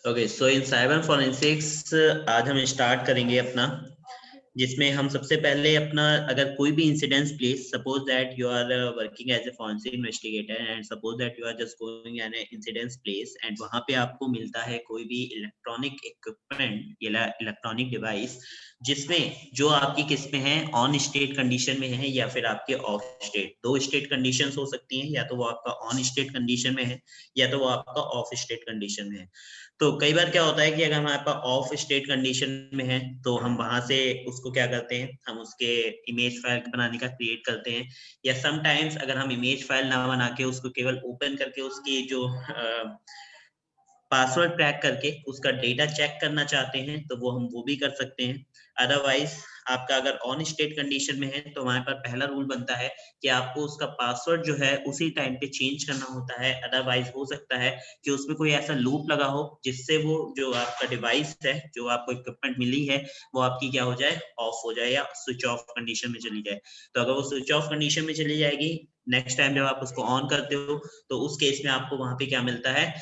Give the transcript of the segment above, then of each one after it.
Okay, सो इन cyber forensics आज हम start करेंगे अपना, जिसमें हम सबसे पहले अपना अगर कोई भी incidence place, suppose that you are working as a forensic investigator and suppose that you are just going an incidence place and वहां पे आपको मिलता है कोई भी इलेक्ट्रॉनिक इक्विपमेंट या इलेक्ट्रॉनिक डिवाइस जिसमें जो आपकी किस में है, ऑन स्टेट कंडीशन में है या फिर आपके ऑफ स्टेट। दो स्टेट कंडीशंस हो सकती हैं, या तो वो आपका ऑन स्टेट कंडीशन में है या तो वो आपका ऑफ स्टेट कंडीशन में है। तो कई बार क्या होता है कि अगर हमारे पास ऑफ स्टेट कंडीशन में है तो हम वहां से उसको क्या करते हैं, हम उसके इमेज फाइल बनाने का क्रिएट करते हैं, या समटाइम्स अगर हम इमेज फाइल ना बना के उसको केवल ओपन करके उसकी जो पासवर्ड क्रैक करके उसका डेटा चेक करना चाहते हैं तो वो हम वो भी कर सकते हैं। अदरवाइज आपका अगर ऑन स्टेट कंडीशन में है तो हमारे पास पहला रूल बनता है कि आपको उसका पासवर्ड जो है उसी टाइम पे चेंज करना होता है। अदरवाइज हो सकता है कि उसमें कोई ऐसा लूप लगा हो जिससे वो जो आपका डिवाइस है, जो आपको इक्विपमेंट मिली है, वो आपकी क्या हो जाए, ऑफ हो जाए या स्विच ऑफ कंडीशन में चली जाए। तो अगर वो स्विच ऑफ कंडीशन में चली जाएगी, नेक्स्ट टाइम जब आप उसको ऑन करते हो तो उस केस में आपको वहां पे क्या मिलता है,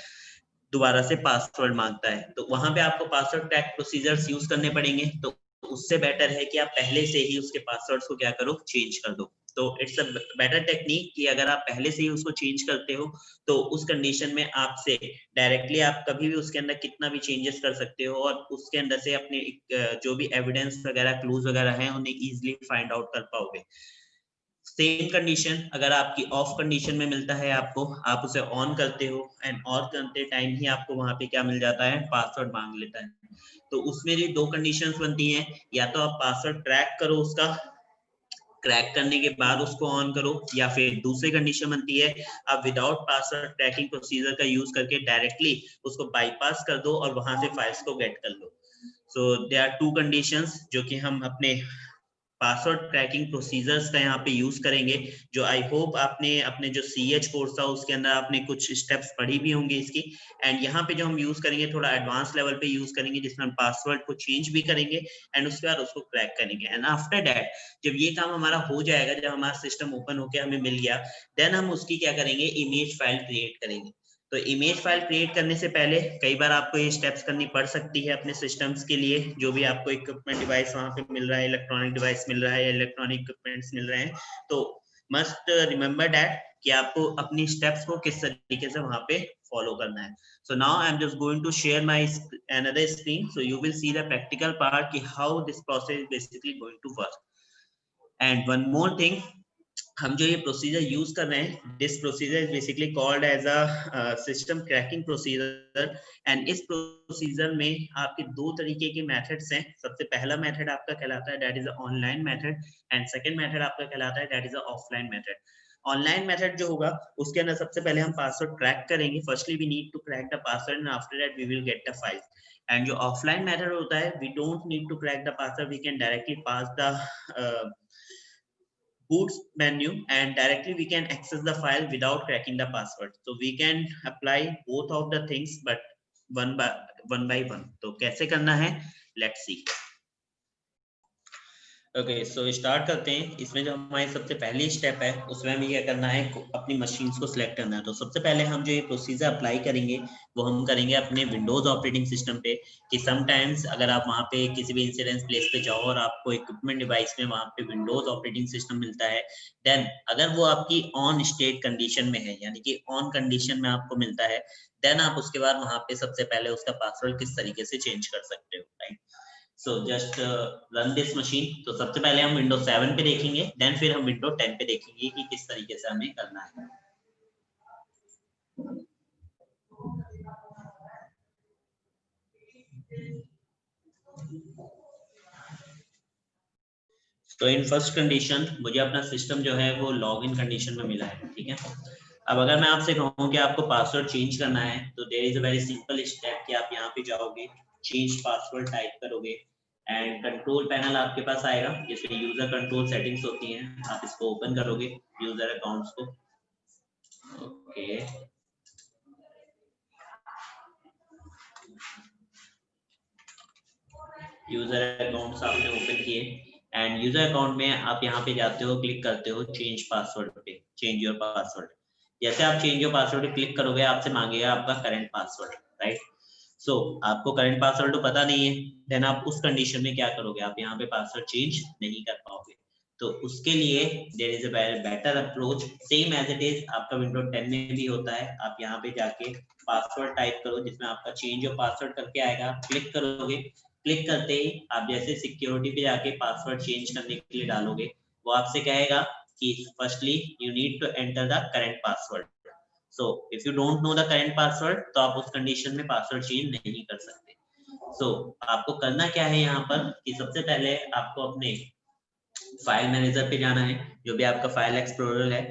दोबारा से पासवर्ड मांगता है। तो वहां पे आपको पासवर्ड क्रैक प्रोसीजर्स यूज करने पड़ेंगे। तो उससे बेटर है कि आप पहले से ही उसके पासवर्ड्स को क्या करो, चेंज कर दो। तो इट्स अ बेटर टेक्निक कि अगर आप पहले से ही उसको चेंज करते हो तो उस कंडीशन में आपसे डायरेक्टली आप कभी भी उसके अंदर कितना भी चेंजेस कर सकते हो और उसके अंदर से अपने जो भी एविडेंस वगैरह, क्लूज वगैरह हैं, उन्हें इजीली फाइंड आउट कर पाओगे। सेम कंडीशन अगर आपकी ऑफ कंडीशन में मिलता है आपको, आप उसे ऑन करते हो एंड ऑन करते टाइम ही आपको वहां पे क्या मिल जाता है, पासवर्ड मांग लेता है। तो उसमें भी दो कंडीशंस बनती हैं, या तो आप पासवर्ड क्रैक करो, उसका क्रैक करने के बाद उसको ऑन करो, या फिर दूसरी कंडीशन बनती है आप विदाउट पासवर्ड क्रैकिंग प्रोसीजर का यूज करके डायरेक्टली उसको बाईपास कर दो और वहां से फाइल्स को गेट कर लो। So there are two conditions जो कि हम अपने पासवर्ड क्रैकिंग प्रोसीजर्स का यहाँ पे यूज करेंगे, जो आई होप आपने अपने जो CH कोर्स था उसके अंदर आपने कुछ स्टेप्स पढ़ी भी होंगी इसकी। एंड यहाँ पे जो हम यूज करेंगे थोड़ा एडवांस लेवल पे यूज करेंगे, जिसमें हम पासवर्ड को चेंज भी करेंगे एंड उसके बाद उसको क्रैक करेंगे। एंड आफ्टर दैट जब ये काम हमारा हो जाएगा, जब हमारा सिस्टम ओपन होकर हमें मिल गया, देन हम उसकी क्या करेंगे, इमेज फाइल क्रिएट करेंगे। तो इमेज फाइल क्रिएट करने से पहले कई बार आपको ये स्टेप्स करनी पड़ सकती है अपने सिस्टम्स के लिए, जो भी आपको इक्विपमेंट डिवाइस वहां पे मिल रहा है, इलेक्ट्रॉनिक डिवाइस मिल रहा है या इलेक्ट्रॉनिक इक्विपमेंट्स मिल रहे हैं, तो मस्ट रिमेंबर दैट कि आपको अपनी स्टेप्स को किस तरीके से वहां पे फॉलो करना है। So now I am just going to share my another screen so you will see the practical part कि how this process is basically going to work. And one more thing, हम जो ये procedure use कर रहे हैं, this procedure is basically called as a system cracking procedure. And इस procedure में आपके दो तरीके के मेथड्स हैं। सबसे पहला मेथड आपका कहलाता है that is a online method, and second method आपका कहलाता है that is a offline method. Online method जो होगा उसके अंदर सबसे पहले हम पासवर्ड क्रैक करेंगे। Firstly we need to crack the password and after that we will get the file. And जो ऑफलाइन मेथड होता है, we don't need to crack the password, we can directly pass the boots menu and directly we can access the file without cracking the password. So we can apply both of the things but one by one. तो कैसे करना है, let's see. Okay, so start करते हैं। इसमें जो हमारी सबसे पहली स्टेप है उसमें हमें क्या करना है, अपनी मशीन्स को सिलेक्ट करना है। तो सबसे पहले हम जो ये प्रोसीजर अप्लाई करेंगे वो हम करेंगे अपने विंडोज ऑपरेटिंग सिस्टम पे। कि समटाइम्स अगर आप वहाँ पे किसी भी इंसिडेंस प्लेस पे जाओ और आपको इक्विपमेंट डिवाइस में वहाँ पे विंडोज ऑपरेटिंग सिस्टम मिलता है, देन अगर वो आपकी ऑन स्टेट कंडीशन में है, यानी कि ऑन कंडीशन में आपको मिलता है, देन आप उसके बाद वहाँ पे सबसे पहले उसका पासवर्ड किस तरीके से चेंज कर सकते हो, right. So just run this machine. तो सबसे पहले हम विंडो 7 पे देखेंगे, देन फिर हम विंडो 10 पे देखेंगे कि किस तरीके से हमें करना है। तो इन फर्स्ट कंडीशन मुझे अपना सिस्टम जो है वो लॉग इन कंडीशन में मिला है, ठीक है। अब अगर मैं आपसे कहूँ कि आपको पासवर्ड चेंज करना है तो there is a very simple step कि आप यहाँ पे जाओगे, चेंज पासवर्ड टाइप करोगे एंड कंट्रोल पैनल आपके पास आएगा जिसमें यूजर कंट्रोल सेटिंग्स होती हैं। आप इसको ओपन करोगे, यूजर अकाउंट्स को। ओके, यूजर अकाउंट्स आपने ओपन किए एंड यूजर अकाउंट में आप यहाँ पे जाते हो, क्लिक करते हो चेंज पासवर्ड पे, चेंज योर पासवर्ड। जैसे आप चेंज योर पासवर्ड पे क्लिक करोगे आपसे मांगेगा आपका करंट पासवर्ड, राइट। आपको करंट पासवर्ड तो पता नहीं है, देन आप उस कंडीशन में क्या करोगे, आप यहाँ पे पासवर्ड चेंज नहीं कर पाओगे। तो उसके लिए there is a better approach, same as it is आपका विंडो 10 में भी होता है। आप यहाँ पे जाके पासवर्ड टाइप करो, जिसमें आपका चेंज योर पासवर्ड करके आएगा, क्लिक करोगे। क्लिक करते ही आप जैसे सिक्योरिटी पे जाके पासवर्ड चेंज करने के लिए डालोगे, वो आपसे कहेगा कि firstly you need to enter the current password. So if you don't know the current password, तो आप उस कंडीशन में पासवर्ड चेंज नहीं कर सकते। आपको करना क्या है यहाँ पर कि सबसे पहले आपको अपने फाइल मैनेजर पे जाना है, जो भी आपका फाइल एक्सप्लोरर है।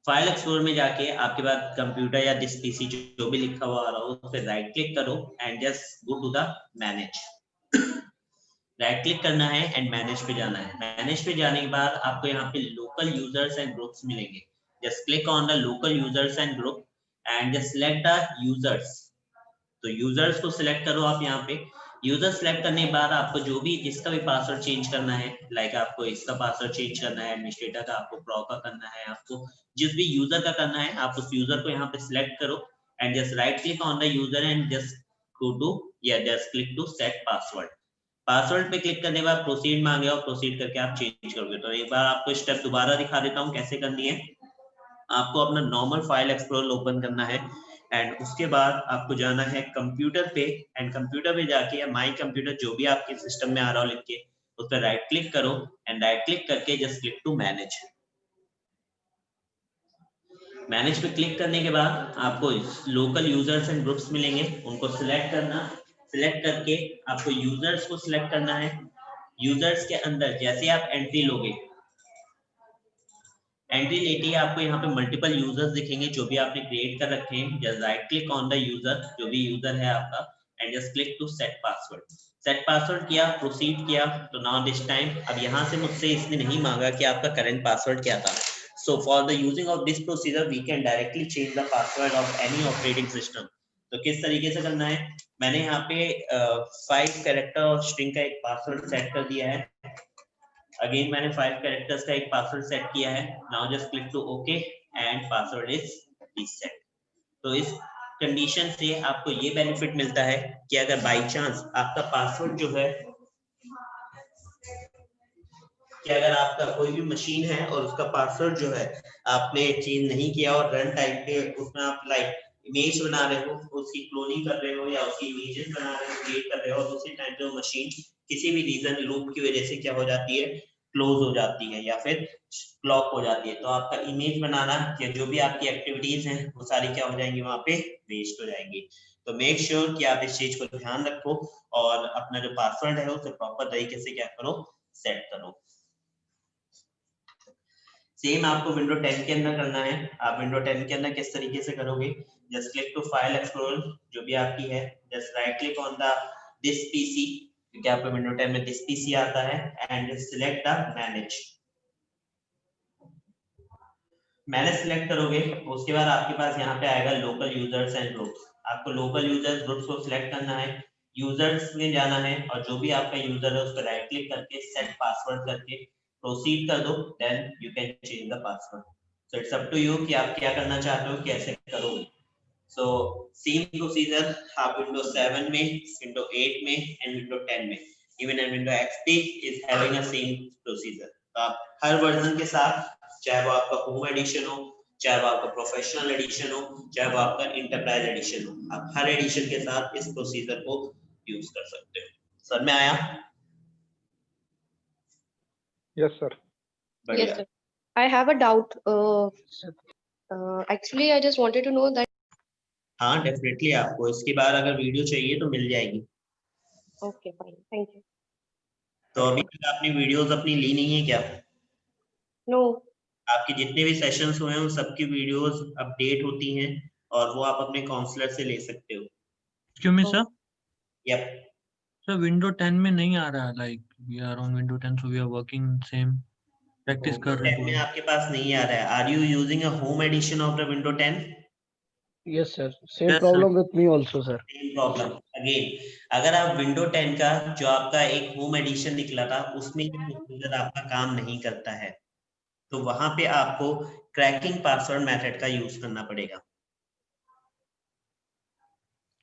फाइल एक्सप्लोरर में जाके आपके पास कंप्यूटर या दिस पीसी जो भी लिखा हुआ आ रहा हो, उस पर राइट क्लिक करो and just go to the manage. Right click करना है एंड मैनेज पे जाना है। मैनेज पे जाने के बाद आपको यहाँ पे लोकल यूजर्स एंड ग्रुप्स मिलेंगे। Just click on the local users and group and just select the users. तो यूजर्स को सिलेक्ट करो आप यहाँ पे। यूजर सिलेक्ट करने के बाद आपको जो भी जिसका भी पासवर्ड चेंज करना है, लाइक आपको इसका पासवर्ड चेंज करना है, एडमिनिस्ट्रेटर का, आपको प्रो का करना है, आपको जिस भी यूजर का करना है, आप उस यूजर को यहाँ पे सिलेक्ट करो and just right click on the user and just go to या just click to set password. Password पे क्लिक करने के बाद प्रोसीड मांगेगा और प्रोसीड करके आप चेंज करोगे। तो एक बार आपको स्टेप दोबारा दिखा देता हूँ कैसे करनी है। आपको अपना नॉर्मल फाइल एक्सप्लोरर ओपन करना है एंड उसके बाद आपको जाना है कंप्यूटर पे एंड कंप्यूटर पे जाके या माई कंप्यूटर जो भी आपके सिस्टम में आ रहा हो लिख के उस पर राइट क्लिक करो एंड राइट क्लिक करके just click to manage. Manage पे क्लिक करने के बाद आपको लोकल यूजर्स एंड ग्रुप्स मिलेंगे, उनको सिलेक्ट करना। सिलेक्ट करके आपको यूजर्स को सिलेक्ट करना है। यूजर्स के अंदर जैसे आप एंट्री लोगे, एंट्री लेते ही आपको यहाँ पे मल्टीपल यूजर्स दिखेंगे जो भी आपने क्रिएट कर रखे हैं। Just right click on the user, जो भी यूजर है आपका, and just click to set password. Set password किया, प्रोसीड किया। तो नाउ दिस टाइम अब यहाँ से मुझसे इसने नहीं मांगा कि आपका करंट पासवर्ड क्या था। So for the using of this procedure we can directly change the password of any operating system. तो किस तरीके से करना है, मैंने यहाँ पे 5 कैरेक्टर और स्ट्रिंग का एक पासवर्ड सेट कर दिया है। अगेन मैंने 5 कैरेक्टर्स का एक पासवर्ड सेट किया है। Now just click to okay and password is reset. तो इस कंडीशन से आपको ये बेनिफिट मिलता है कि अगर बाय चांस आपका पासवर्ड जो है, कि अगर आपका कोई भी मशीन है और उसका पासवर्ड जो है आपने चेंज नहीं किया और रन टाइम पे उसमें आप लाइक इमेज बना रहे हो, उसकी क्लोनिंग कर रहे हो या उसकी इमेजेस बना रहे हो, क्रिएट कर रहे हो, और उसी टाइम पे वो मशीन किसी भी रीजन लूप की वजह से क्या हो जाती है, क्लोज हो जाती है या फिर ब्लॉक हो जाती है, तो आपका इमेज बनाना या जो भी आपकी एक्टिविटीज हैं वो सारी क्या हो जाएंगी, वहां पे वेस्ट हो जाएंगी। तो मेक श्योर कि आप इस चीज को ध्यान रखो और अपना जो पासवर्ड है उसे प्रॉपर तरीके से क्या करो, सेट करो। सेम आपको विंडो 10 के अंदर करना है। आप विंडो 10 के अंदर किस तरीके से करोगे, just click to file explorer जो भी आपकी है, just right click on the this PC, क्योंकि आपको विंडो 10 में दिस पीसी आता है, and select the manage. Manage select करोगे उसके बाद आपके पास यहाँ पे आएगा लोकल यूजर्स एंड ग्रुप्स। आपको लोकल यूजर्स ग्रुप्स को सिलेक्ट करना है, यूजर्स में जाना है और जो भी आपका यूजर है उस पर राइट क्लिक करके सेट पासवर्ड करके प्रोसीड कर दो, then you can change the password. So it's up to you कि आप क्या करना चाहते हो, कैसे करोगे। सो सेम प्रोसीजर आप विंडो 7 में, विंडो 8 में एंड विंडो 10 में, even and window XP is having a same procedure. तो आप हर वर्जन के साथ, चाहे वो आपका होम एडिशन हो, चाहे वो आपका प्रोफेशनल एडिशन हो, चाहे वो आपका इंटरप्राइज एडिशन हो, आप हर एडिशन के साथ इस प्रोसीजर को यूज कर सकते हो। सर में आया? Yes, sir. Yes, sir. I have a doubt. Actually, I just wanted to know that. हाँ डेफिनेटली, आपको इसके बाद अगर वीडियो चाहिए तो मिल जाएगी। Okay, fine. Thank you. तो अभी तक आपने वीडियोस अपनी ली नहीं है क्या? No. आपके जितने भी सेशंस हुए हैं उन सबकी वीडियोस अपडेट होती हैं और वो आप अपने काउंसलर से ले सकते हो। Excuse me, sir. Yep. Sir, window 10 में नहीं आ रहा, like we are on window 10, so we are working same practice कर रहे में हैं। आपके पास नहीं आ रहा है। Are you using a home edition of the window 10? Yes, sir. Same Yes, problem with me also, sir. Same problem. Again, अगर आप विंडो 10 का जो आपका एक होम एडिशन निकला था उसमें ये प्रोसीजर आपका काम नहीं करता है, तो वहां पे आपको क्रैकिंग पासवर्ड मेथड का यूज करना पड़ेगा।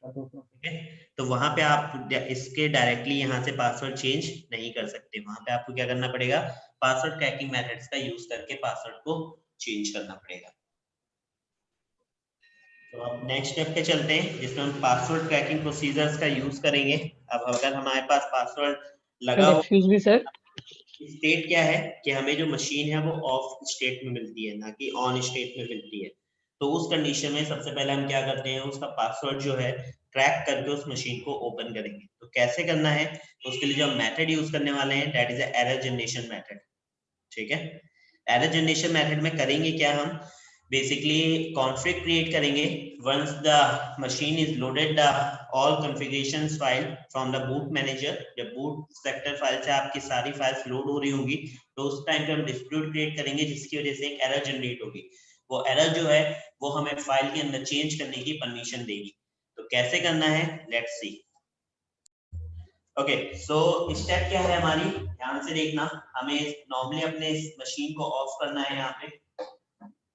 ठीक है, तो वहां पे आप इसके डायरेक्टली यहाँ से पासवर्ड चेंज नहीं कर सकते, वहां पे आपको क्या करना पड़ेगा, पासवर्ड क्रैकिंग मेथड्स का यूज करके पासवर्ड को चेंज करना पड़ेगा। तो अब नेक्स्ट स्टेप पे चलते हैं जिसमें हम पासवर्ड क्रैकिंग प्रोसीजर्स का यूज करेंगे। अब अगर हमारे पास पासवर्ड लगा हो, एक्सक्यूज मी सर। स्टेट क्या है कि हमें जो मशीन है वो ऑफ स्टेट में मिलती है, ना कि ऑन स्टेट में मिलती है। तो उस कंडीशन में सबसे पहले हम क्या करते हैं, उसका पासवर्ड जो है क्रैक करके उस मशीन को ओपन करेंगे। तो कैसे करना है, तो उसके लिए जो हम मेथड यूज करने वाले हैं that is error generation method. ठीक है, एरर जनरेशन मेथड में करेंगे क्या, हम बेसिकली कॉन्फ़िग क्रिएट करेंगे। Once the machine is loaded the all configurations file from the boot manager, जब बूट सेक्टर फाइल से आपकी सारी फाइल्स लोड हो रही होंगी तो उस टाइम पे हम डिस्प्यूट क्रिएट करेंगे जिसकी वजह से एक एरर जनरेट होगी। वो एरर जो है वो हमें फाइल के अंदर चेंज करने की परमिशन देगी। तो कैसे करना है, let's see. Okay, so step क्या है हमारी, ध्यान से देखना। हमें नॉर्मली अपने इस मशीन को ऑफ करना है, यहाँ पे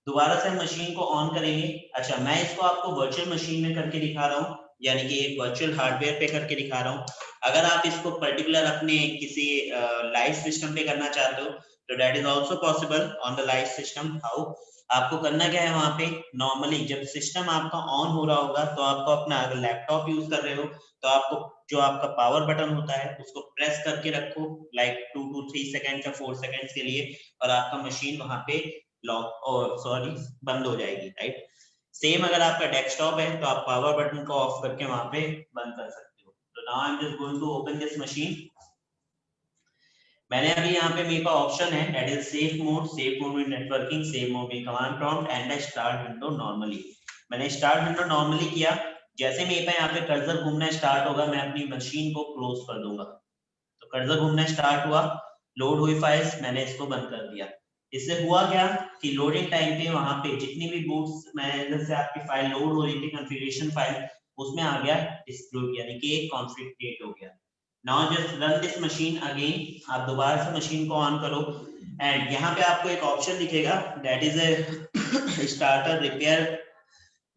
दोबारा से मशीन को ऑन करेंगे। अच्छा, मैं इसको आपको वर्चुअल मशीन में करके दिखा रहा हूँ, यानी कि एक वर्चुअल हार्डवेयर पे करके दिखा रहा हूँ। अगर आप इसको पर्टिकुलर अपने किसी लाइव सिस्टम पे करना चाहते हो तो that is also possible on the live system. How, आपको करना क्या है, वहां पे नॉर्मली जब सिस्टम आपका ऑन हो रहा होगा तो आपको अपना, अगर लैपटॉप यूज कर रहे हो तो आपको जो आपका पावर बटन होता है उसको प्रेस करके रखो लाइक 2 to 3 सेकंड या 4 सेकंड्स के लिए, और आपका मशीन वहां पे लॉक और सॉरी बंद हो जाएगी, राइट। सेम अगर आपका डेस्कटॉप है तो आप पावर बटन को ऑफ करके वहां पे बंद कर सकते हो। तो now I am just going to open this machine. मैंने अभी यहाँ पे मेरे पास ऑप्शन है that is save mode with networking, save mode with command prompt and start window normally. मैंने स्टार्ट विंडो नॉर्मली किया, जैसे मेरे पास यहाँ पे कर्सर घूमना स्टार्ट होगा मैं अपनी मशीन को क्लोज कर दूंगा। तो कर्सर घूमना स्टार्ट हुआ, लोड हुई फाइल्स, मैंने इसको बंद कर दिया। इससे हुआ क्या कि लोडिंग टाइम पे वहां पे जितनी भी बूट्स मैनेजर से आपकी फाइल लोड हो रही थी, कॉन्फ़िगरेशन फाइल, उसमें आ गया डिस्प्यूट, यानी कि एक कॉन्फ्लिक्ट क्रिएट हो गया। Now just run this machine again, आप दोबारा से मशीन को ऑन करो एंड यहाँ पे आपको एक ऑप्शन दिखेगा that is a starter repair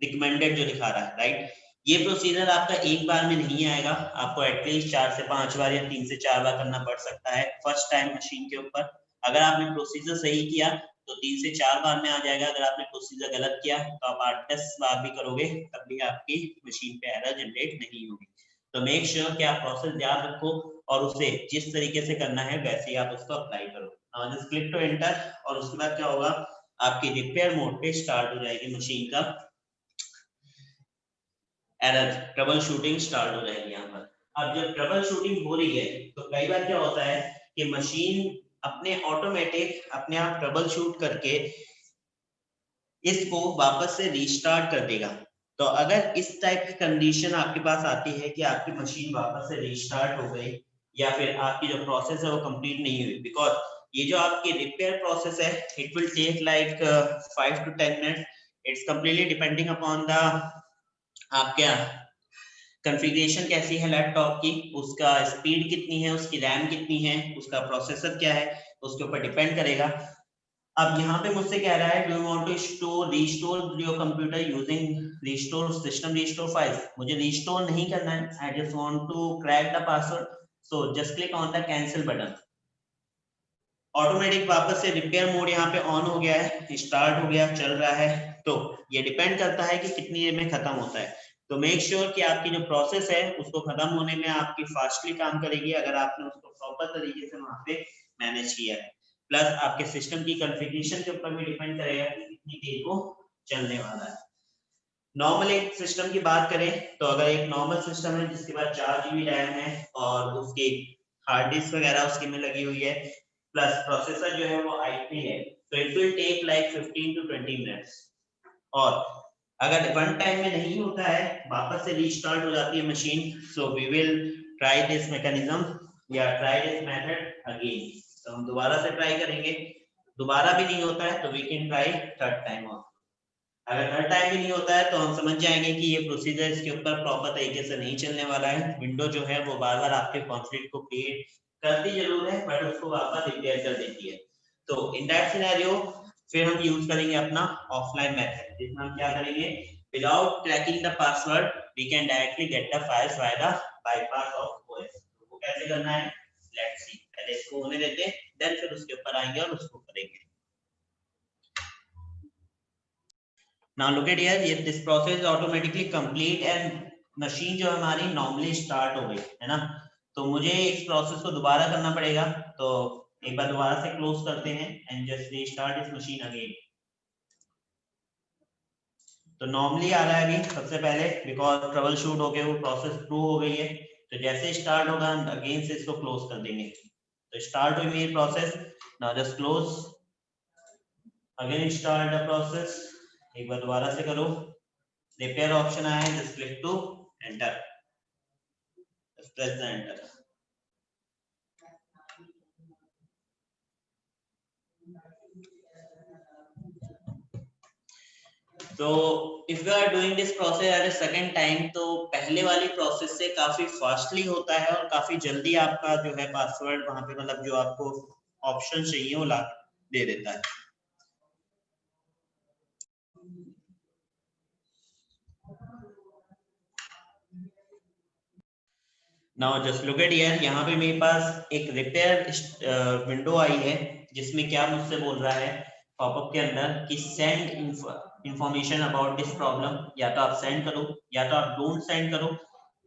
recommended जो दिखा रहा है, राइट। ये प्रोसीजर आपका एक बार में नहीं आएगा, आपको एटलीस्ट 4 से 5 बार या 3 से 4 बार करना पड़ सकता है फर्स्ट टाइम मशीन के ऊपर। अगर आपने प्रोसीजर सही किया तो 3 से 4 बार में आ जाएगा, अगर आपने प्रोसीजर गलत किया तो आप 8-10 बार भी करोगे तब भी आपकी मशीन पे एरर जनरेट नहीं होगी। तो मेक श्योर कि आप प्रोसेस याद रखो और उसे जिस तरीके से करना है वैसे ही आप उसको अप्लाई करो। Now just click to enter, और उसके बाद क्या होगा, आपकी रिपेयर मोड पे स्टार्ट हो जाएगी मशीन का एरर, ट्रबल शूटिंग स्टार्ट हो जाएगी यहाँ पर। अब जब ट्रबल शूटिंग हो रही है तो कई बार क्या होता है कि मशीन अपने ऑटोमेटिक अपने आप ट्रबल शूट करके इसको वापस से रीस्टार्ट कर देगा। तो अगर इस टाइप की कंडीशन आपके पास आती है कि आपकी मशीन वापस से रीस्टार्ट हो गई या फिर आपकी जो प्रोसेस है वो कंप्लीट नहीं हुई, बिकॉज ये जो आपकी रिपेयर प्रोसेस है it will take like 5 to 10 minutes, it's completely depending upon the आपके कॉन्फ़िगरेशन कैसी है लैपटॉप की, उसका स्पीड कितनी है, उसकी रैम कितनी है, उसका प्रोसेसर क्या है, उसके ऊपर डिपेंड करेगा। अब यहाँ पे मुझसे कह रहा है do you want to store restore your computer using restore system restore files. मुझे रीस्टोर नहीं करना है, I just want to crack the password, so just click on the cancel button. Automatic वापस से रिपेयर मोड यहाँ पे on हो गया है, स्टार्ट हो गया, चल रहा है। तो ये डिपेंड करता है कि कितनी देर में खत्म होता है। तो मेक श्योर कि आपकी जो प्रोसेस है उसको खत्म होने में आपकी फास्टली काम करेगी अगर आपने उसको प्रॉपर तरीके से वहां पे मैनेज किया है। प्लस आपके सिस्टम की कॉन्फ़िगरेशन के ऊपर भी डिपेंड करेगा कि कितनी देर को चलने वाला है। नॉर्मल एक सिस्टम की बात करें तो अगर एक नॉर्मल सिस्टम है जिसके पास 4 GB रैम है और उसकी हार्ड डिस्क वगैरह उसकी में लगी हुई है, प्लस प्रोसेसर जो है वो i3 है, तो it will take like 15 to 20 minutes. और अगर वन टाइम में नहीं होता है, वापस से रीस्टार्ट हो जाती है machine, so we will try this mechanism या ट्राई दिस मेथड अगेन। तो हम दोबारा से ट्राई करेंगे, दोबारा भी नहीं होता है तो we can try third time off. अगर थर्ड टाइम भी नहीं होता है तो हम समझ जाएंगे कि ये प्रोसीजर इसके ऊपर प्रॉपर तरीके से नहीं चलने वाला है। विंडो जो है वो बार बार आपके कॉन्फ्लिक्ट को क्रिएट करती जरूर है बट उसको वापस रिपेयर कर देती है। तो इन दैट सिनेरियो फिर हम यूज करेंगे अपना ऑफलाइन मेथड, जिसमें हम क्या करेंगे, without cracking the password we can directly get the files via the bypass of OS. वो कैसे करना है, let's see. पहले इसको होने देते हैं, then फिर उसके ऊपर आएंगे और उसको करेंगे. Now look at here, this process is automatically complete and machine जो हमारी नॉर्मली स्टार्ट हो गई है ना. तो मुझे इस प्रोसेस को दोबारा करना पड़ेगा, तो एक बार दोबारा से क्लोज करते हैं and just restart this machine again. तो नॉर्मली आ रहा है अभी सबसे पहले, बिकॉज ट्रबल शूट हो गए, वो प्रोसेस प्रूव हो गई है. तो जैसे स्टार्ट होगा अगेन से इसको क्लोज कर देंगे. तो स्टार्ट हुई मेरी process. Now just close again, start the process. एक बार दोबारा से करो. रिपेयर ऑप्शन आया है, just click to enter, press the enter. तो if you are doing this process at a second time, तो पहले वाली प्रोसेस से काफी फास्टली होता है और काफी जल्दी आपका जो है पासवर्ड वहां पे, मतलब जो आपको ऑप्शन चाहिए वो ला दे देता है. Now just look at here, यहाँ पे मेरे पास एक रिपेयर विंडो आई है जिसमें क्या मुझसे बोल रहा है पॉपअप के अंदर कि send information about this problem. या तो आप सेंड करो या तो आप डोंट सेंड करो.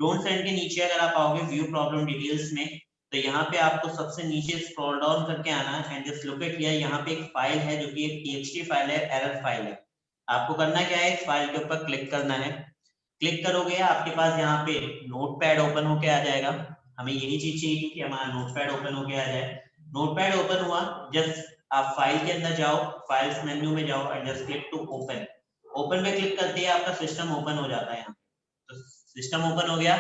डोंट सेंड के नीचे अगर आप आओगे व्यू प्रॉब्लम डिटेल्स में, तो यहाँ पे आपको सबसे नीचे स्क्रॉल डाउन करके आना है and just look at here. यहाँ पे एक फाइल है जो कि एक txt फाइल है, एरर फाइल है. आपको करना क्या है, इस फाइल के ऊपर क्लिक करना है. क्लिक करोगे आपके पास यहाँ पे नोटपैड ओपन होके आ जाएगा. हमें यही चीज चाहिए कि हमारा नोटपैड ओपन होके आ जाए. नोटपैड ओपन हुआ, जस्ट आप फाइल के अंदर जाओ, फाइल्स मेन्यू में जाओ and just click to open. Open पे क्लिक करते ही आपका सिस्टम ओपन हो जाता है. यहाँ तो सिस्टम ओपन हो गया,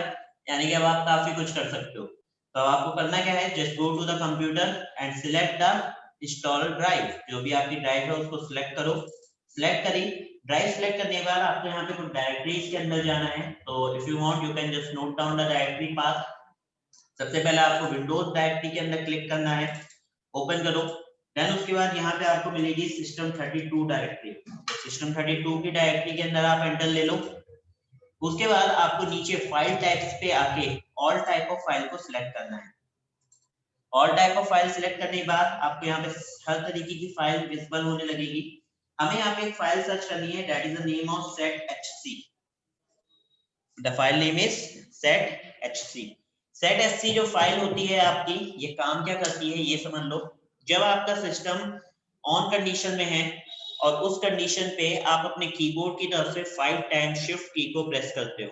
यानी कि अब आप काफी कुछ कर सकते हो. तो आपको करना क्या है, just go to the computer and select the install drive. जो भी आपकी ड्राइव है उसको सिलेक्ट करो. सिलेक्ट करी, ड्राइव सिलेक्ट करने के बाद आपको यहाँ पे कुछ डायरेक्टरीज के अंदर जाना है. तो if you want you can just note down the directory path. सबसे पहले आपको विंडोज डायरेक्टरी के अंदर क्लिक करना है, ओपन करो. देन उसके बाद यहाँ पे आपको मिलेगी सिस्टम 32 डायरेक्टरी. सिस्टम 32 की डायरेक्टरी के अंदर आप एंटर ले लो. उसके बाद आपको नीचे फाइल टाइप्स पे आके ऑल टाइप ऑफ फाइल को सिलेक्ट करना है. All type of file select करने के बाद आपको यहाँ पे हर तरीके की फाइल विजिबल होने लगेगी. हमें यहाँ पे एक फाइल सर्च करनी है, that is the name of set.hc. The file name is set.hc. set.hc जो फाइल होती है आपकी, ये काम क्या करती है ये समझ लो. जब आपका सिस्टम ऑन कंडीशन में है और उस कंडीशन पे आप अपने कीबोर्ड की तरफ से 5 टाइम्स शिफ्ट की को प्रेस करते हो.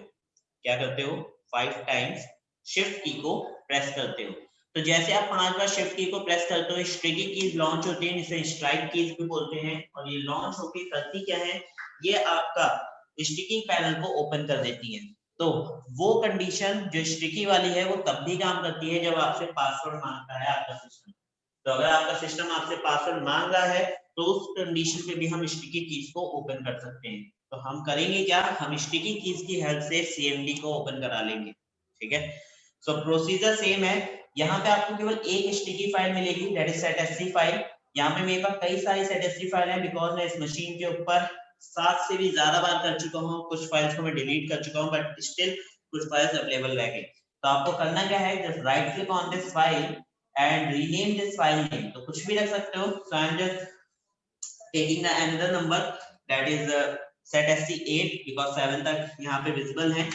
क्या करते हो, 5 टाइम्स शिफ्ट की को प्रेस करते हो. तो जैसे आप 5 बार शिफ्ट की को प्रेस करते हो, स्टिकी कीज लॉन्च होती है, जिसे स्ट्राइक कीज भी बोलते हैं. और ये लॉन्च होके करती क्या है, ये आपका स्टिकी पैनल को ओपन कर देती है. तो वो कंडीशन जो स्टिकी वाली है वो तब भी काम करती है जब आपसे पासवर्ड मांगता है आपका सिस्टम. तो अगर आपका सिस्टम आपसे पासवर्ड मांग रहा है तो उस कंडीशन पे भी हम स्टिकी कीज को ओपन कर सकते हैं. तो हम करेंगे क्या, हम स्टिकी कीज की हेल्प से सीएमडी को ओपन करा लेंगे. ठीक है, सो प्रोसीजर सेम है. यहाँ पे आपको केवल एक स्टिकी फाइल मिलेगी, दैट इज set.sc फाइल. यहाँ पे मेरे पास कई सारी set.sc फाइल है, बिकॉज मैं इस मशीन के ऊपर 7 से भी ज्यादा बार कर चुका हूँ. कुछ फाइल्स को मैं डिलीट कर चुका हूँ, बट स्टिल कुछ फाइल्स अवेलेबल रह गई. तो आपको करना क्या है, just right click on this file and rename this file name. तो कुछ भी रख सकते हो. So I am just taking another number, that is set.sc8, because 7 तक यहाँ पे विजिबल है.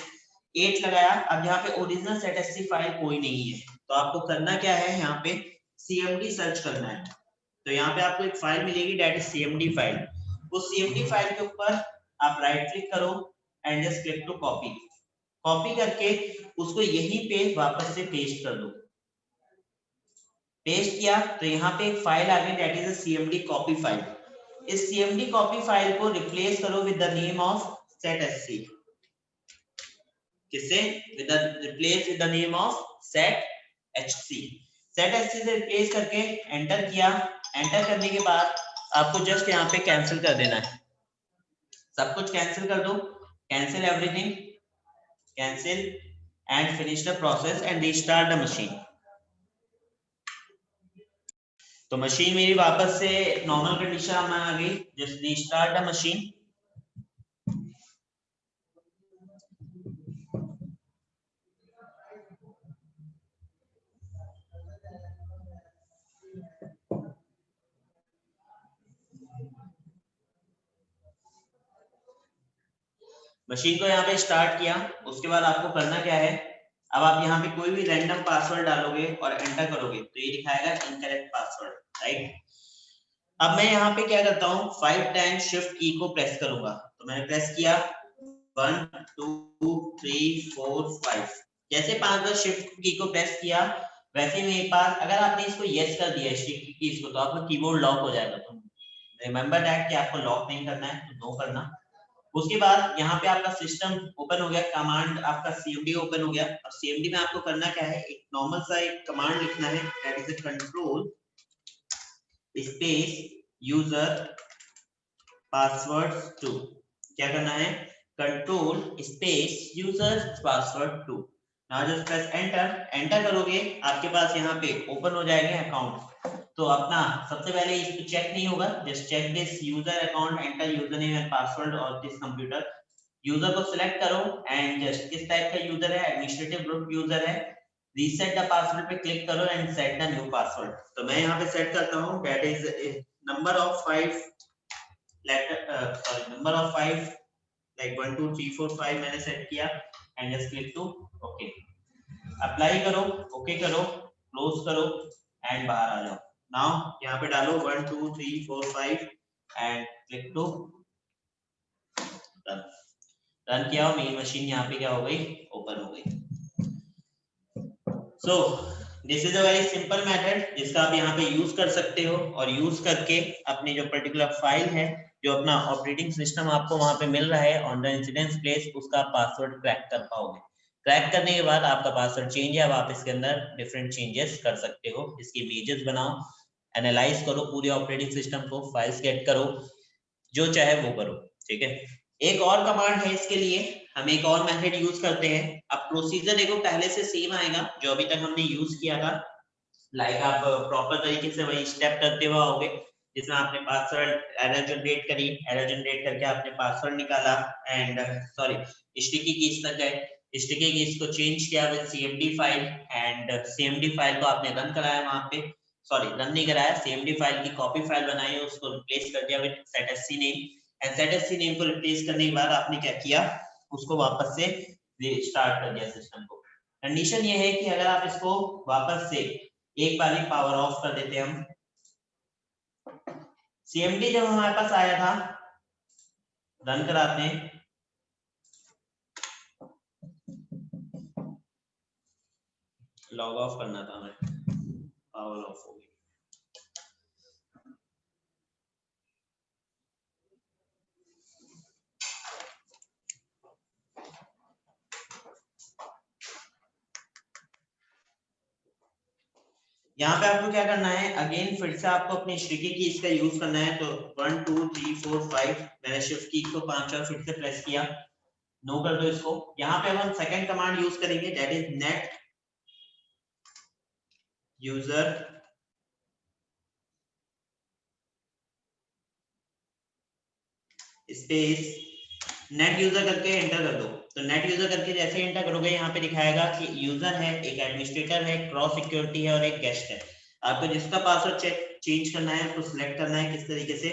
8 लगाया. अब यहाँ पे ओरिजिनल set.sc फाइल कोई नहीं है, तो आपको करना क्या है, यहाँ पे cmd सर्च करना है. तो यहाँ पे आपको एक फाइल मिलेगी, दैट इज cmd फाइल. उस cmd फाइल के ऊपर आप राइट क्लिक करो and just click to copy. Copy करके उसको यहीं पे वापस से पेस्ट कर दो. पेस्ट किया तो यहाँ पे एक फाइल आ गई, that is cmd copy file. इस cmd कॉपी फाइल को रिप्लेस करो with the name of set.sc. किससे, replace with the name of set.hc. set.hc से रिप्लेस करके एंटर किया. एंटर करने के बाद आपको जस्ट यहाँ पे कैंसिल कर देना है. सब कुछ कैंसिल कर दो, cancel everything, cancel and finish the process and restart the machine. तो मशीन मेरी वापस से नॉर्मल कंडीशन में आ गई. Just restart the machine. Machine को यहाँ पे स्टार्ट किया, उसके बाद आपको करना क्या है, अब आप यहाँ पे कोई भी रैंडम पासवर्ड डालोगे और एंटर करोगे तो ये दिखाएगा इनकरेक्ट पासवर्ड, राइट। अब मैं यहाँ पे क्या करता हूँ, 5 टाइम्स शिफ्ट की को प्रेस करूंगा। तो मैंने प्रेस किया 1 2 3 4 5, जैसे 5 बार शिफ्ट की को प्रेस किया वैसे में एक बार अगर आपने इसको यस कर दिया शिफ्ट की इसको, तो आपका कीबोर्ड लॉक हो जाएगा। तो रिमेंबर दैट कि आपको लॉक नहीं करना है, तो नो करना। उसके बाद यहाँ पे आपका सिस्टम ओपन हो गया, कमांड आपका सीएमडी ओपन हो गया। और सीएमडी में आपको करना क्या है, एक नॉर्मल सा एक कमांड लिखना है, that is a control space user password 2। क्या करना है, control space user password 2। Now just press enter. Enter करोगे आपके पास यहाँ पे ओपन हो जाएगा अकाउंट। तो अपना सबसे पहले इसको चेक नहीं होगा, just check this user account, enter user name and password of this computer. User को सिलेक्ट करो एंड जस्ट किस टाइप का यूजर है, एडमिनिस्ट्रेटिव ग्रुप यूजर है, रीसेट द पासवर्ड पे क्लिक करो and set the new password. तो मैं यहाँ पे सेट करता हूँ, that is number of 5 number of 5 like 1 2 3 4 5 मैंने सेट किया and just click to okay. Apply करो, ओके करो, क्लोज करो एंड बाहर आ जाओ। नाउ यहाँ पे डालो 1 2 3 4 5 and click to run. Run किया और मेरी मशीन यहाँ पे क्या हो गई, ओपन हो गई। So this is a very simple method जिसका आप यहाँ पे यूज कर सकते हो और यूज करके अपनी जो पर्टिकुलर फाइल है, जो अपना ऑपरेटिंग सिस्टम आपको वहां पे मिल रहा है ऑन द इंसिडेंस प्लेस, उसका पासवर्ड क्रैक कर पाओगे। क्रैक करने के बाद आपका पासवर्ड चेंज है, अब आप इसके अंदर डिफरेंट चेंजेस कर सकते हो। इसकी इमेजेस बनाओ, एनालाइज करो पूरे ऑपरेटिंग सिस्टम को, फाइल्स गेट करो, जो चाहे वो करो, ठीक है। एक और कमांड है इसके लिए, हम एक और मेथड यूज करते हैं। अब प्रोसीजर देखो पहले से सेम आएगा जो अभी तक हमने यूज किया था, लाइक आप प्रॉपर तरीके से वही स्टेप करते हुए आओगे, जिसमें आपने पासवर्ड एरर जनरेट करी, एरर जनरेट करके आपने पासवर्ड निकाला एंड स्टिकी कीज तक गए, स्टिकी कीज को चेंज किया with CMD file and CMD file को आपने रन कराया वहां पे, रन नहीं कराया, सीएमडी फाइल की कॉपी फाइल बनाई, उसको रिप्लेस कर दिया विद सेटएससी नेम एंड सेटएससी नेम को रिप्लेस करने के बाद आपने क्या किया, उसको वापस से स्टार्ट कर दिया सिस्टम को। कंडीशन ये है कि अगर आप इसको वापस से एक बार ही पावर ऑफ कर देते हम, सीएमडी जब हमारे पास आया था, रन कराते हैं, लॉग ऑफ करना था हमें, पावर ऑफ हो गई। यहाँ पे आपको क्या करना है, अगेन फिर से आपको अपनी स्टिकी कीज का यूज करना है। तो 1 2 3 4 5 मैंने शिफ्ट की को 5 बार फिर से प्रेस किया, नो कर दो इसको। यहाँ पे हम सेकंड कमांड यूज करेंगे, that is net user space net user करके एंटर कर दो। तो नेट यूजर करके जैसे एंटर करोगे यहाँ पे दिखाएगा कि यूजर है, एक एडमिनिस्ट्रेटर है, क्रॉस सिक्योरिटी है और एक गेस्ट है। आपको जिसका पासवर्ड चेंज करना है उसको सिलेक्ट करना है, किस तरीके से,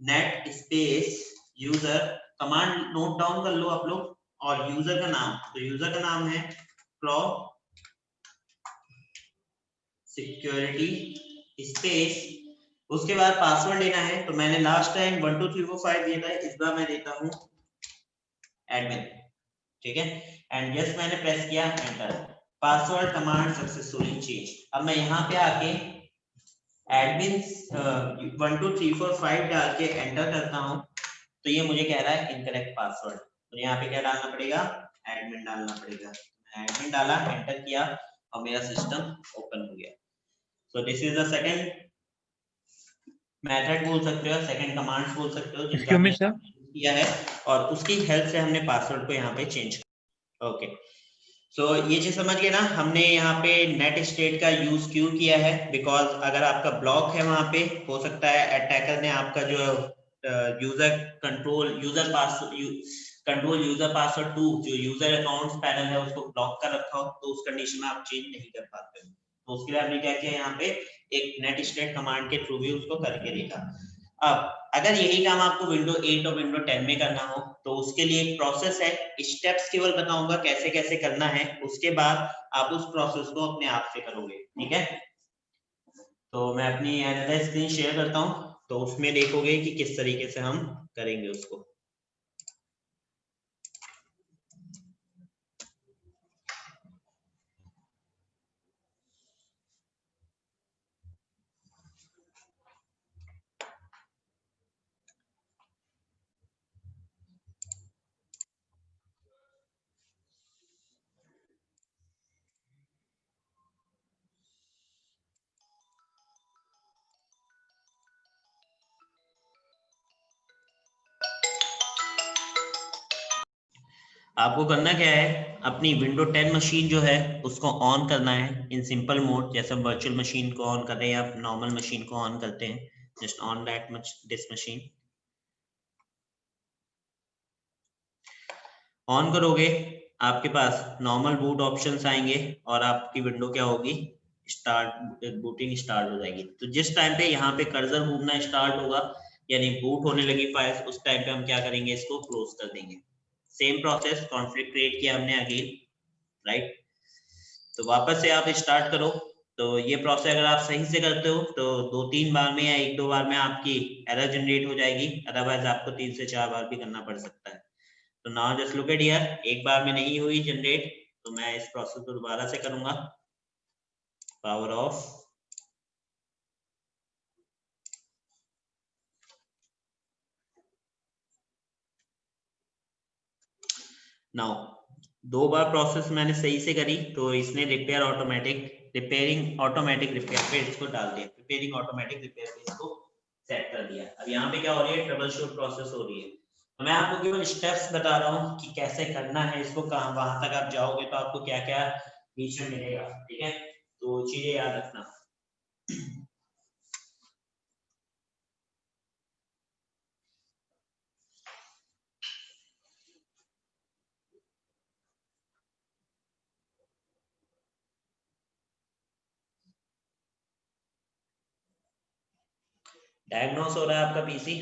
net space user, command not down कर लो आप लोग, और यूजर का नाम, तो यूजर का नाम है क्रॉस सिक्योरिटी स्पेस, उसके बाद पासवर्ड लेना है। तो मैंने लास्ट टाइम 1 2 3 4 5 दिया था, इस बार मैं देता हूं एडमिन, ठीक है, एंड जस्ट मैंने प्रेस किया enter, password command successfully change. अब मैं यहाँ पे आके एडमिन 1 2 3 4 5 डाल के एंटर करता हूँ, तो ये मुझे कह रहा है इनकरेक्ट पासवर्ड। तो यहाँ पे क्या डालना पड़ेगा, एडमिन डालना पड़ेगा। एडमिन डाला, एंटर किया और मेरा सिस्टम ओपन हो गया। So this is the second method बोल सकते हो, सेकंड कमांड्स बोल सकते हो जिसका हमने किया है, और उसकी हेल्प से हमने पासवर्ड को यहाँ पे चेंज किया। ओके, सो ये चीज समझ गए ना, हमने यहाँ पे नेट स्टेट का यूज क्यों किया है, बिकॉज अगर आपका ब्लॉक है वहां पे, हो सकता है अटैकर ने आपका जो यूजर कंट्रोल यूजर पासवर्ड 2 जो यूजर अकाउंट्स पैनल है उसको ब्लॉक कर रखा हो, तो उस कंडीशन में आप चेंज नहीं कर पाते हो। तो उसके लिए हमने क्या किया, यहाँ पे एक नेट स्टेट कमांड के थ्रू भी उसको करके देखा। अब अगर यही काम आपको विंडो 8 और विंडो 10 में करना हो तो उसके लिए एक प्रोसेस है, स्टेप्स केवल बताऊंगा कैसे कैसे करना है, उसके बाद आप उस प्रोसेस को अपने आप से करोगे, ठीक है। तो मैं अपनी एनालाइज स्क्रीन शेयर करता हूं, तो उसमें देखोगे कि किस तरीके से हम करेंगे उसको। आपको करना क्या है, अपनी विंडो 10 मशीन जो है उसको ऑन करना है इन सिंपल मोड, जैसे वर्चुअल मशीन को ऑन कर रहे हैं, आप नॉर्मल मशीन को ऑन करते हैं, just on that this machine. On करोगे आपके पास नॉर्मल बूट ऑप्शंस आएंगे और आपकी विंडो क्या होगी, स्टार्ट बूटिंग स्टार्ट हो जाएगी। तो जिस टाइम पे यहाँ पे कर्सर घूमना स्टार्ट होगा यानी बूट होने लगी फाइल्स, उस टाइम पे हम क्या करेंगे, इसको क्लोज कर देंगे। सेम प्रोसेस, कॉन्फ्लिक्ट क्रिएट किया हमने अगेन, राइट। तो वापस से आप स्टार्ट करो। तो ये प्रोसेस अगर आप सही से करते हो तो 2-3 बार में या 1-2 बार में आपकी एरर जनरेट हो जाएगी, अदरवाइज आपको 3 से 4 बार भी करना पड़ सकता है। तो now just look at here, एक बार में नहीं हुई जनरेट तो मैं इस प्रोसेस को दोबारा से करूंगा, power of. Now 2 bar process मैंने सही से करी तो इसने रिपेयरिंग ऑटोमेटिक रिपेयर पे इसको डाल दिया, रिपेयरिंग ऑटोमेटिक रिपेयर पे इसको सेट कर दिया। अब यहाँ पे क्या हो रही है, ट्रबल शूट प्रोसेस हो रही है। तो मैं आपको केवल स्टेप्स बता रहा हूँ कि कैसे करना है इसको, कहाँ वहां तक आप जाओगे तो आपको क्या क्या बीच में मिलेगा, ठीक है। तो चीजें याद रखना। डायग्नोस हो रहा है आपका पीसी।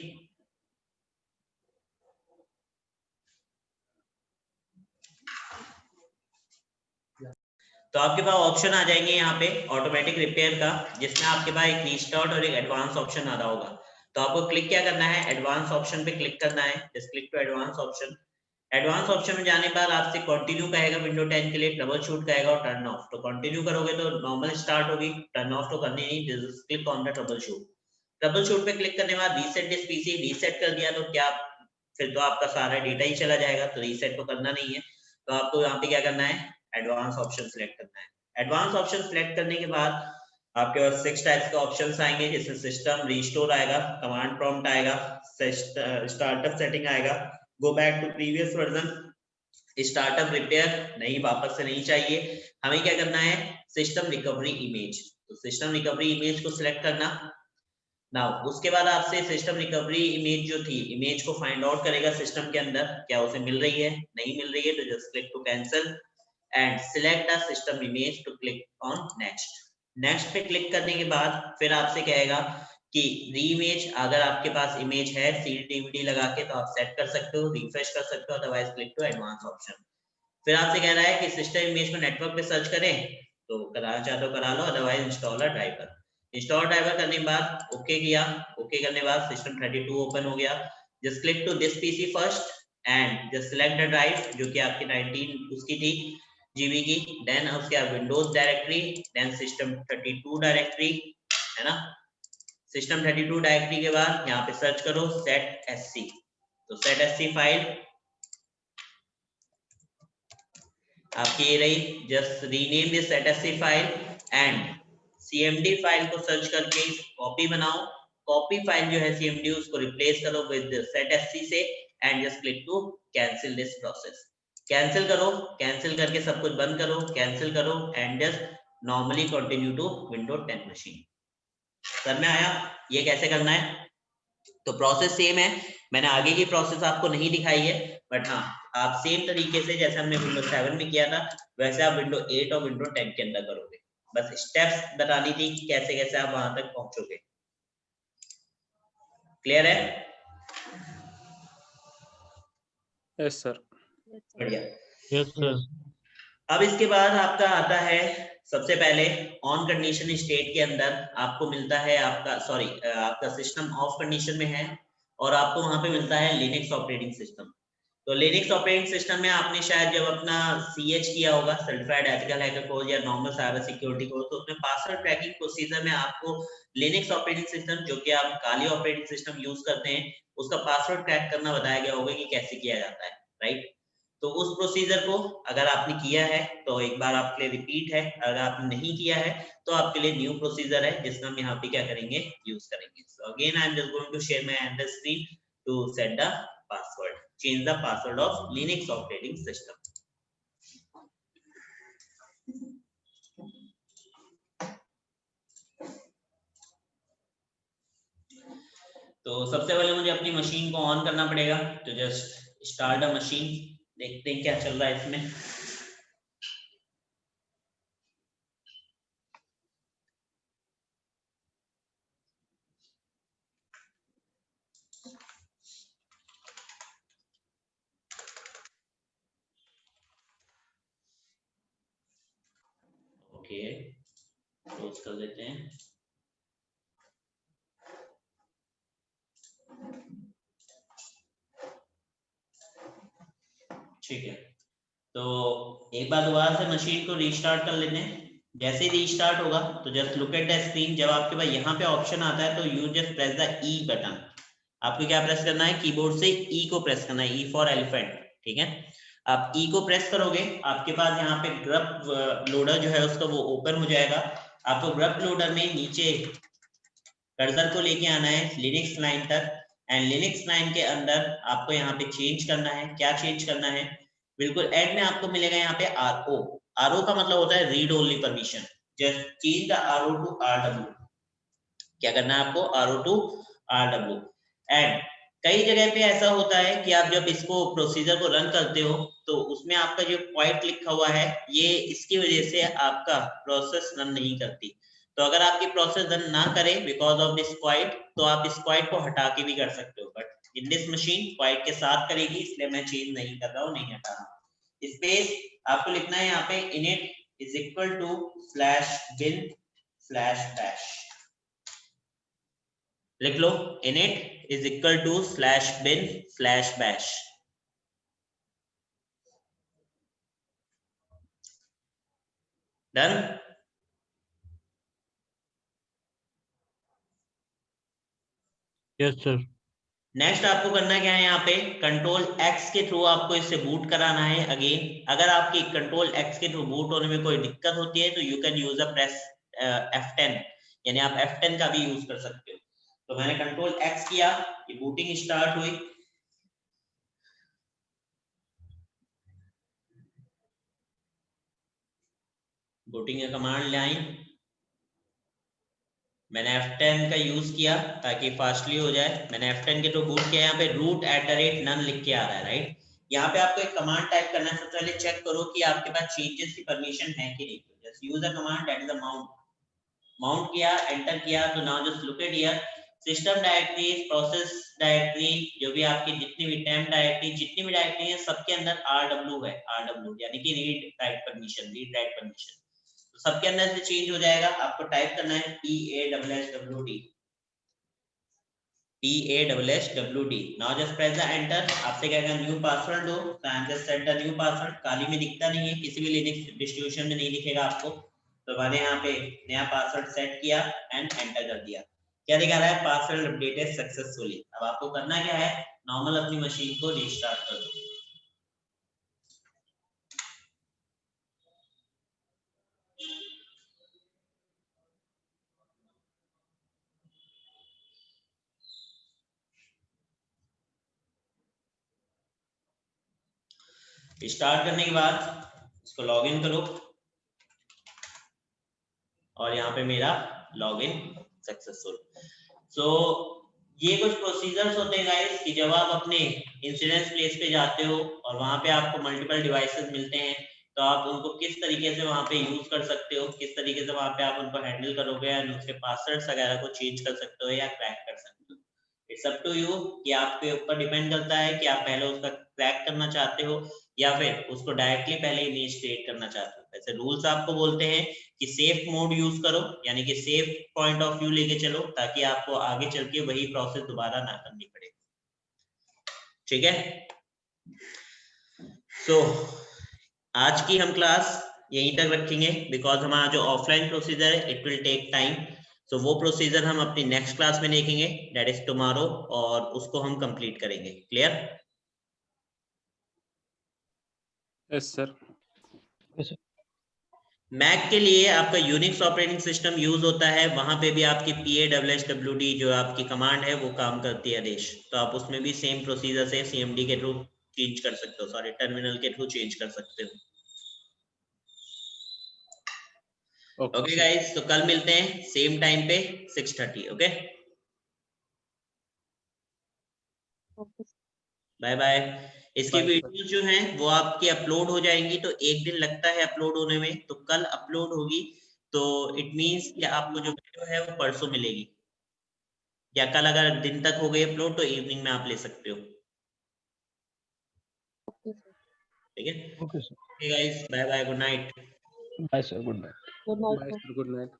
तो आपके पास ऑप्शन आ जाएंगे यहाँ पे ऑटोमेटिक रिपेयर का, जिसमें आपके पास एक रीस्टार्ट और एक एडवांस ऑप्शन आ रहा होगा। तो आपको क्लिक क्या करना है, एडवांस ऑप्शन पे क्लिक करना है, just click to advance option. Advance option में जाने पर आपसे कंटिन्यू कहेगा विंडो 10 के लिए, ट्रबल शूट कहेगा और टर्न ऑफ। तो कंटिन्यू करोगे तो नॉर्मल स्टार्ट होगी, टर्न ऑफ तो करनी नहीं, just click on the trouble shoot. Trouble shoot पे क्लिक करने के बाद रीसेट दिस पीसी, रीसेट कर दिया तो क्या फिर तो आपका सारा डेटा ही चला जाएगा, तो रीसेट तो करना नहीं है। तो आपको यहाँ पे क्या करना है, एडवांस ऑप्शन सिलेक्ट करना है। एडवांस ऑप्शन सिलेक्ट करने के बाद आपके पास 6 टाइप्स के ऑप्शंस आएंगे, जिसमें सिस्टम रीस्टोर आएगा, कमांड प्रॉम्प्ट आएगा, स्टार्टअप सेटिंग आएगा, go back to previous version, startup repair नहीं, वापस से नहीं चाहिए। हमें क्या करना है, सिस्टम रिकवरी इमेज। तो सिस्टम रिकवरी इमेज को सिलेक्ट करना। नाउ उसके बाद आपसे सिस्टम रिकवरी इमेज जो थी, इमेज को फाइंड आउट करेगा सिस्टम के अंदर, क्या उसे मिल रही है, नहीं मिल रही है, तो just click to cancel and select the system image to click on next. Next पे क्लिक करने के बाद फिर आपसे कहेगा कि रीइमेज, अगर आपके पास इमेज है सीडी डीवीडी लगा के तो आप सेट कर सकते हो, रिफ्रेश कर सकते हो, otherwise click to advance option. फिर आपसे कह रहा है कि सिस्टम इमेज को नेटवर्क पे सर्च करें, तो कराना चाहते हो करा लो, otherwise installer driver. Install driver करने के बाद ओके किया, ओके करने के बाद सिस्टम 32 ओपन हो गया। Just click to this PC first and just select the drive जो कि आपकी 19 उसकी थी जीबी की, देन उसके बाद Windows directory, then system 32 directory, है ना। सिस्टम 32 डायरेक्टरी के बाद यहाँ पे सर्च करो सेट एससी। तो सेट एससी फाइल आपकी ये रही, just rename this set SC file and cmd file को सर्च करके कॉपी बनाओ। कॉपी फाइल जो है cmd उसको रिप्लेस करो विद setsc से and just click to cancel this process. Cancel करो, कैंसिल करके सब कुछ बंद करो, कैंसिल करो and just normally continue to window 10 machine. सर में आया ये कैसे करना है, तो प्रोसेस सेम है, मैंने आगे की प्रोसेस आपको नहीं दिखाई है, बट हाँ आप सेम तरीके से जैसे हमने विंडो 7 में किया था वैसे आप विंडो 8 और विंडो 10 के अंदर करोगे। बस स्टेप्स बतानी थी कि कैसे कैसे आप वहां तक पहुंचोगे। क्लियर है? Yes sir. Yes, sir. बढ़िया। Yes, sir. अब इसके बाद आपका आता है सबसे पहले ऑन कंडीशन स्टेट के अंदर आपको मिलता है आपका सिस्टम ऑफ कंडीशन में है और आपको वहां पे मिलता है लिनक्स ऑपरेटिंग सिस्टम। तो लिनक्स ऑपरेटिंग सिस्टम में आपने शायद जब अपना CH किया होगा, सर्टिफाइड एथिकल हैकर कोर्स या नॉर्मल साइबर सिक्योरिटी कोर्स, तो उसमें पासवर्ड क्रैकिंग प्रोसीजर में आपको लिनक्स ऑपरेटिंग सिस्टम, जो कि आप काली ऑपरेटिंग सिस्टम यूज करते हैं, उसका पासवर्ड क्रैक करना बताया गया होगा कि कैसे किया जाता है, राइट? तो उस प्रोसीजर को अगर आपने किया है तो एक बार आपके लिए रिपीट है, अगर आपने नहीं किया है तो आपके लिए न्यू प्रोसीजर है जिसका हम यहाँ पे क्या करेंगे, यूज करेंगे। So again I am just going to share my and screen to set the password, change the password of Linux operating system. तो सबसे पहले मुझे अपनी मशीन को ऑन करना पड़ेगा, तो जस्ट स्टार्ट अ मशीन, देखते हैं क्या चल रहा है इसमें। ओके, क्लोज कर देते हैं। ठीक है, तो एक बार दोबारा से मशीन को रीस्टार्ट कर लेते हैं। जैसे ही रीस्टार्ट होगा तो just look at the screen. जब आपके पास यहाँ पे ऑप्शन आता है तो you just press the E button. आपको क्या प्रेस करना है, कीबोर्ड से ई को प्रेस करना है, ई फॉर एलिफेंट, ठीक है? आप ई को प्रेस करोगे, आपके पास यहाँ पे ग्रप लोडर जो है उसका वो ओपन हो जाएगा। आपको ग्रप लोडर में नीचे कर्सर को लेके आना है लिनक्स लाइन तक, एंड लिनक्स लाइन के अंदर आपको यहाँ पे चेंज करना है। क्या चेंज करना है? बिल्कुल एड में आपको मिलेगा यहाँ पे RO। RO का मतलब होता है read only permission. Just change the RO to RW। क्या करना है आपको? RO to RW। एंड कई जगह पे ऐसा होता है कि आप जब इसको प्रोसीजर को रन करते हो तो उसमें आपका जो क्वाइट लिखा हुआ है, ये इसकी वजह से आपका प्रोसेस रन नहीं करती। तो अगर आपकी प्रोसेस रन ना करे बिकॉज ऑफ दिस क्वाइट, तो आप इस क्वाइट को हटा के भी कर सकते हो, but in this machine quite के साथ करेगी, इसलिए मैं चेंज नहीं कर रहा हूँ, नहीं हटा रहा हूँ। स्पेस आपको लिखना है यहाँ पे init is equal to /bin/bash। लिख लो init is equal to /bin/bash। Done? Yes, sir. Next आपको करना क्या है, यहाँ पे कंट्रोल X के थ्रू आपको इससे बूट कराना है। अगेन अगर आपकी कंट्रोल X के थ्रू बूट होने में कोई दिक्कत होती है तो you can use a press F10, यानी आप F10 का भी यूज कर सकते हो। तो मैंने कंट्रोल X किया, ये बूटिंग स्टार्ट हुई। बूटिंग का कमांड लाइन मैंने F10 का यूज किया ताकि फास्टली हो जाए। मैंने F10 के थ्रू बूट किया। यहाँ पे root@none लिख के आ रहा है, राइट? यहाँ पे आपको एक कमांड टाइप करना है। सबसे पहले चेक करो कि आपके पास चेंजेस की परमिशन है कि नहीं। Just use a command that is a mount किया, एंटर किया। तो now just look at here, system directory, process directory, जो भी आपकी जितनी भी टेम्प डायरेक्टरी, जितनी भी डायरेक्टरी है, सबके अंदर RW है, RW यानी कि रीड राइट परमिशन। तो सबके अंदर से चेंज हो जाएगा। आपको टाइप करना है PASSWD। Now just press the enter. आपसे कहेगा न्यू पासवर्ड दो, तो I am just set the new password. Kali में दिखता नहीं है, किसी भी लिनक्स डिस्ट्रीब्यूशन में नहीं दिखेगा आपको। तो मैंने यहाँ पे नया पासवर्ड सेट किया एंड एंटर कर दिया। क्या दिखा रहा है? Password updated successfully. अब आपको करना क्या है, नॉर्मल अपनी मशीन को रीस्टार्ट कर दो। स्टार्ट करने के बाद इसको लॉगिन करो और यहाँ पे मेरा लॉगिन सक्सेसफुल। सो ये कुछ प्रोसीजर्स होते हैं गाइस कि जब आप अपने इंसिडेंस प्लेस पे जाते हो और वहां पे आपको मल्टीपल डिवाइसेस मिलते हैं, तो आप उनको किस तरीके से वहां पे यूज कर सकते हो, किस तरीके से वहां पे आप उनको हैंडल करोगे, या उसके पासवर्ड्स वगैरह को चेंज कर सकते हो या क्रैक कर सकते हो। इट्स अप टू यू कि आपके ऊपर डिपेंड करता है कि आप पहले उसका क्रैक करना चाहते हो या फिर उसको डायरेक्टली पहले इमेज क्रिएट करना चाहते हो। वैसे रूल्स आपको बोलते हैं कि सेफ मोड यूज करो, यानी कि सेफ पॉइंट ऑफ व्यू लेके चलो, ताकि आपको आगे चल के वही प्रोसेस दोबारा ना करनी पड़े। ठीक है, सो आज की हम क्लास यहीं तक रखेंगे, बिकॉज हमारा जो ऑफलाइन प्रोसीजर है इट विल टेक टाइम। सो वो प्रोसीजर हम अपनी नेक्स्ट क्लास में देखेंगे, दैट इज टुमारो, और उसको हम कंप्लीट करेंगे। क्लियर? Yes sir. मैक के लिए आपका यूनिक्स ऑपरेटिंग सिस्टम यूज होता है, वहां पे भी आपकी PAWSWD जो आपकी कमांड है वो काम करती है आदेश, तो आप उसमें भी सेम प्रोसीजर से CMD के थ्रू चेंज कर सकते हो, सॉरी टर्मिनल के थ्रू चेंज कर सकते हो। ओके गाइस, तो कल मिलते हैं सेम टाइम पे 6:30। Okay, Okay. Bye bye. इसकी Bye, sir. वीडियो जो है वो आपकी अपलोड हो जाएंगी, तो एक दिन लगता है अपलोड होने में, तो कल अपलोड होगी, तो इट मींस कि आपको जो वीडियो है वो परसों मिलेगी, या कल अगर दिन तक हो गई अपलोड तो इवनिंग में आप ले सकते हो। ठीक है, Okay, sir. Okay guys, bye bye, good night. Bye, sir. Good night. Good night, Bye sir. sir, good night.